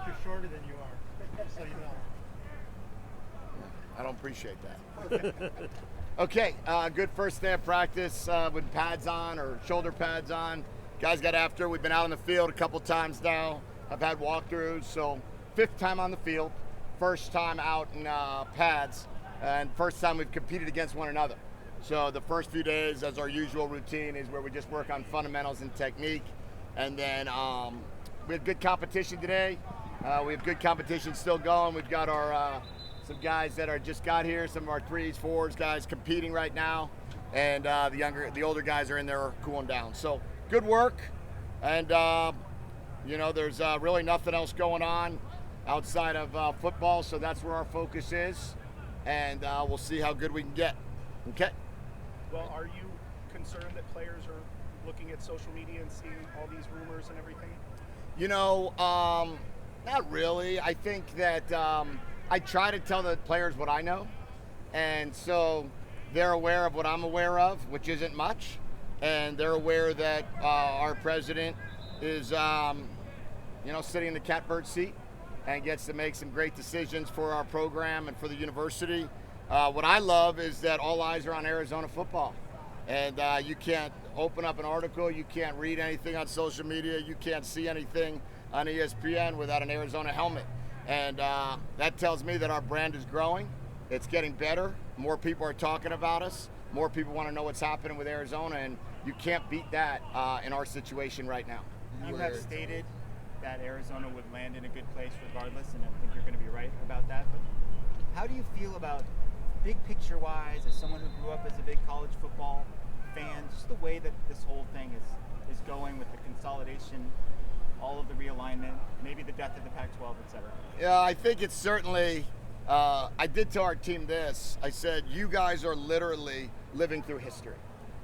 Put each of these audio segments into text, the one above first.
you're shorter than you are, just so you know. I don't appreciate that. Okay, good first day of practice with pads on or shoulder pads on. Guys got after. We've been out on the field a couple times now. I've had walkthroughs, so 5th time on the field, first time out in pads, and first time we've competed against one another. So the first few days, as our usual routine, is where we just work on fundamentals and technique. And then we had good competition today. We have good competition still going. We've got our some guys that are just got here, some of our 3s, 4s guys competing right now. And the older guys are in there cooling down. So good work. And, there's really nothing else going on outside of football. So that's where our focus is. And we'll see how good we can get. Okay? Well, are you concerned that players are looking at social media and seeing all these rumors and everything? Not really. I think that I try to tell the players what I know. And so they're aware of what I'm aware of, which isn't much. And they're aware that our president is, sitting in the catbird seat and gets to make some great decisions for our program and for the university. What I love is that all eyes are on Arizona football. And you can't open up an article, you can't read anything on social media, you can't see anything on ESPN without an Arizona helmet. And that tells me that our brand is growing, it's getting better, more people are talking about us, more people want to know what's happening with Arizona, and you can't beat that in our situation right now. You have stated that Arizona would land in a good place regardless, and I think you're going to be right about that. But how do you feel about, big picture-wise, as someone who grew up as a big college football fan, just the way that this whole thing is going with the consolidation, all of the realignment, maybe the death of the Pac-12, et cetera? Yeah, I think it's certainly, I did tell our team this. I said, you guys are literally living through history.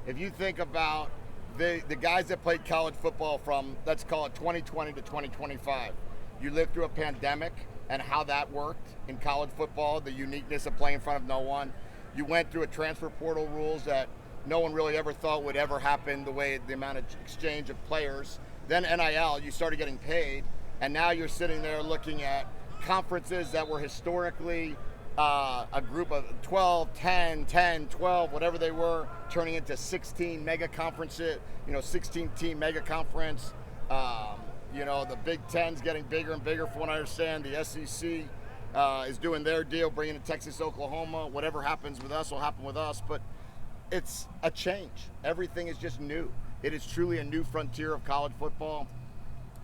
If you think about the guys that played college football from, let's call it 2020 to 2025, you lived through a pandemic and how that worked in college football, the uniqueness of playing in front of no one. You went through a transfer portal rules that no one really ever thought would ever happen, the amount of exchange of players. Then NIL, you started getting paid, and now you're sitting there looking at conferences that were historically a group of 12, 10, 12, whatever they were, turning into 16 mega conferences, 16-team mega conference. The Big Ten's getting bigger and bigger from what I understand. The SEC is doing their deal, bringing in Texas, Oklahoma. Whatever happens with us will happen with us, but it's a change. Everything is just new. It is truly a new frontier of college football.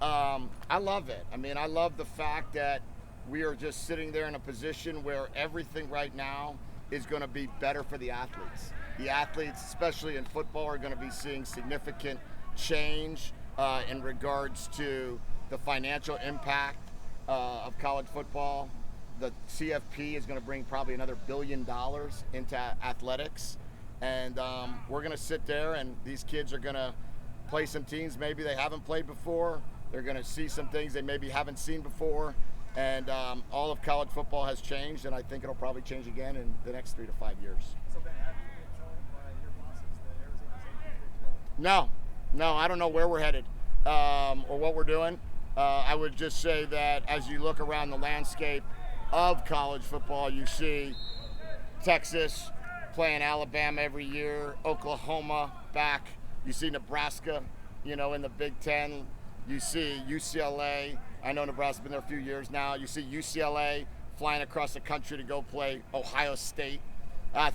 I love it. I love the fact that we are just sitting there in a position where everything right now is going to be better for the athletes. The athletes, especially in football, are going to be seeing significant change in regards to the financial impact of college football. The CFP is going to bring probably another $1 billion into athletics. And we're going to sit there, and these kids are going to play some teams maybe they haven't played before. They're going to see some things they maybe haven't seen before. And all of college football has changed, and I think it'll probably change again in the next 3 to 5 years. So Ben, have you been told by your bosses that Arizona's in the Big 12? No, I don't know where we're headed or what we're doing. I would just say that as you look around the landscape of college football, you see Texas playing Alabama every year, Oklahoma back. You see Nebraska, in the Big Ten. You see UCLA. I know Nebraska's been there a few years now. You see UCLA flying across the country to go play Ohio State.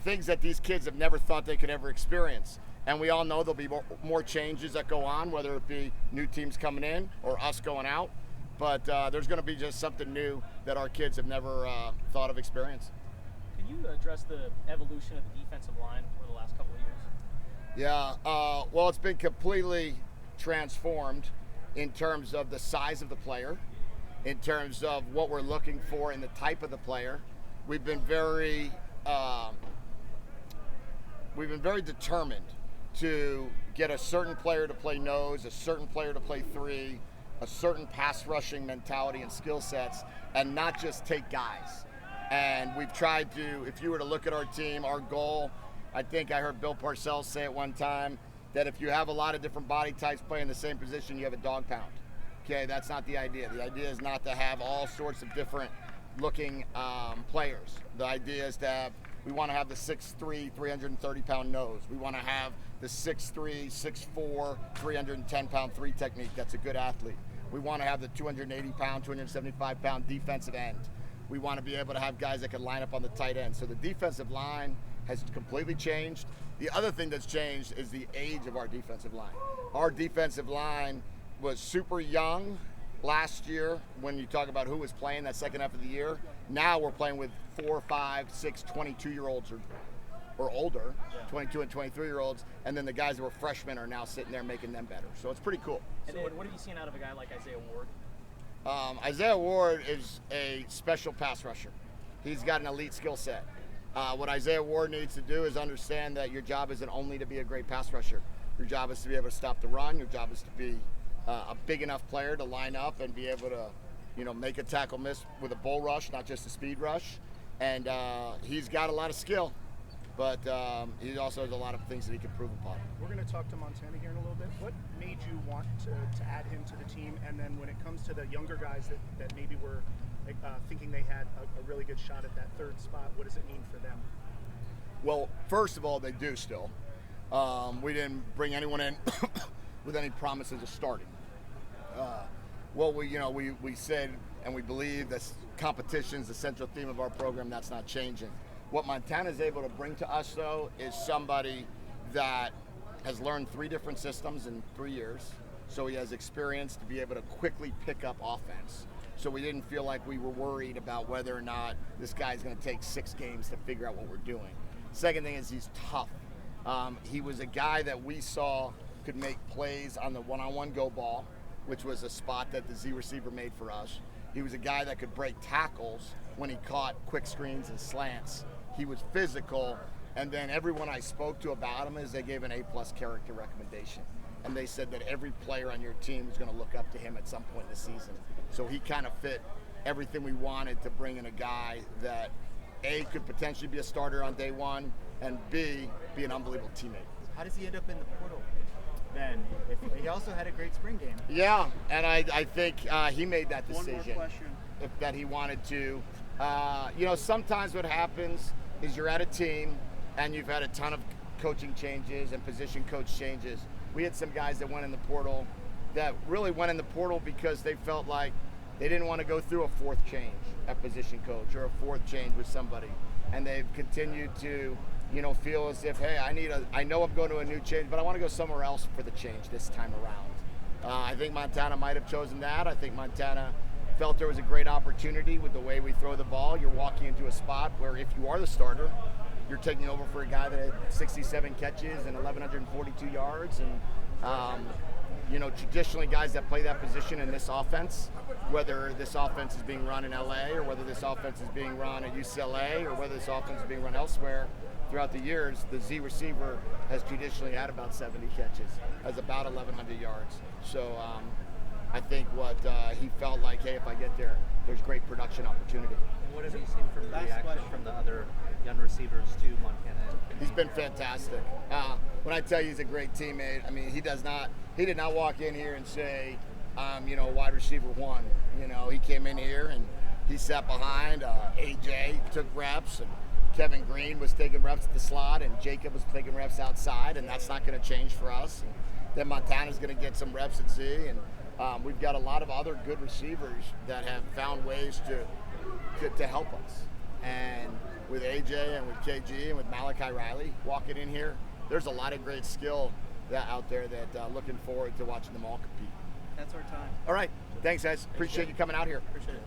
Things that these kids have never thought they could ever experience. And we all know there'll be more changes that go on, whether it be new teams coming in or us going out. But there's going to be just something new that our kids have never thought of experiencing. Can you address the evolution of the defensive line over the last couple of years? Yeah, well, it's been completely transformed in terms of the size of the player, in terms of what we're looking for in the type of the player. We've been very determined to get a certain player to play nose, a certain player to play three, a certain pass rushing mentality and skill sets, and not just take guys. And we've tried to, if you were to look at our team, our goal, I think I heard Bill Parcells say it one time, that if you have a lot of different body types playing the same position, you have a dog pound. Okay, that's not the idea. The idea is not to have all sorts of different looking players. The idea is we want to have the 6'3", 330-pound nose. We want to have the 6'3", 6'4", 310-pound three technique. That's a good athlete. We want to have the 280-pound, 275-pound defensive end. We want to be able to have guys that can line up on the tight end. So the defensive line has completely changed. The other thing that's changed is the age of our defensive line. Our defensive line was super young last year when you talk about who was playing that second half of the year. Now we're playing with 4, 5, 6, 22-year-olds or older, 22 and 23-year-olds, and then the guys that were freshmen are now sitting there making them better. So it's pretty cool. And what have you seen out of a guy like Isaiah Ward? Isaiah Ward is a special pass rusher. He's got an elite skill set. What Isaiah Ward needs to do is understand that your job isn't only to be a great pass rusher. Your job is to be able to stop the run. Your job is to be a big enough player to line up and be able to, make a tackle miss with a bull rush, not just a speed rush. And he's got a lot of skill, but he also has a lot of things that he can prove upon. We're going to talk to Montana here in a little bit. What made you want to add him to the team? And then when it comes to the younger guys that maybe were thinking they had a really good shot at that third spot, what does it mean for them? Well, first of all, they do still. We didn't bring anyone in with any promises of starting. We said and we believe that competition is the central theme of our program. That's not changing. What Montana is able to bring to us, though, is somebody that has learned 3 different systems in 3 years. So he has experience to be able to quickly pick up offense. So we didn't feel like we were worried about whether or not this guy's going to take 6 games to figure out what we're doing. Second thing is he's tough. He was a guy that we saw could make plays on the one-on-one go ball, which was a spot that the Z receiver made for us. He was a guy that could break tackles when he caught quick screens and slants. He was physical, and then everyone I spoke to about him is they gave an A+ character recommendation. And they said that every player on your team was going to look up to him at some point in the season. So he kind of fit everything we wanted to bring in a guy that A, could potentially be a starter on day one, and B, be an unbelievable teammate. How does he end up in the portal then? He also had a great spring game. Yeah, and I think he made that decision. One more question. That he wanted to. Sometimes what happens is you're at a team and you've had a ton of coaching changes and position coach changes. We had some guys that went in the portal that really went in the portal because they felt like they didn't want to go through a 4th change at position coach or a 4th change with somebody. And they've continued to, feel as if, hey, I know I'm going to a new change, but I want to go somewhere else for the change this time around. I think Montana might have chosen that. I think Montana felt there was a great opportunity with the way we throw the ball. You're walking into a spot where if you are the starter, you're taking over for a guy that had 67 catches and 1,142 yards. And, traditionally guys that play that position in this offense, whether this offense is being run in LA or whether this offense is being run at UCLA or whether this offense is being run elsewhere, throughout the years, the Z receiver has traditionally had about 70 catches, has about 1,100 yards. So I think what he felt like, hey, if I get there, there's great production opportunity. What have you seen from the reaction from the other young receivers to Montana? He's been fantastic. When I tell you he's a great teammate, I mean, he did not walk in here and say, wide receiver 1. He came in here and he sat behind. AJ took reps, and Kevin Green was taking reps at the slot, and Jacob was taking reps outside, and that's not going to change for us. And then Montana's going to get some reps at Z, and we've got a lot of other good receivers that have found ways to help us. And with AJ and with KG and with Malachi Riley walking in here, there's a lot of great skill out there that looking forward to watching them all compete. That's our time. All right. Thanks, guys. Appreciate you coming out here. Appreciate it.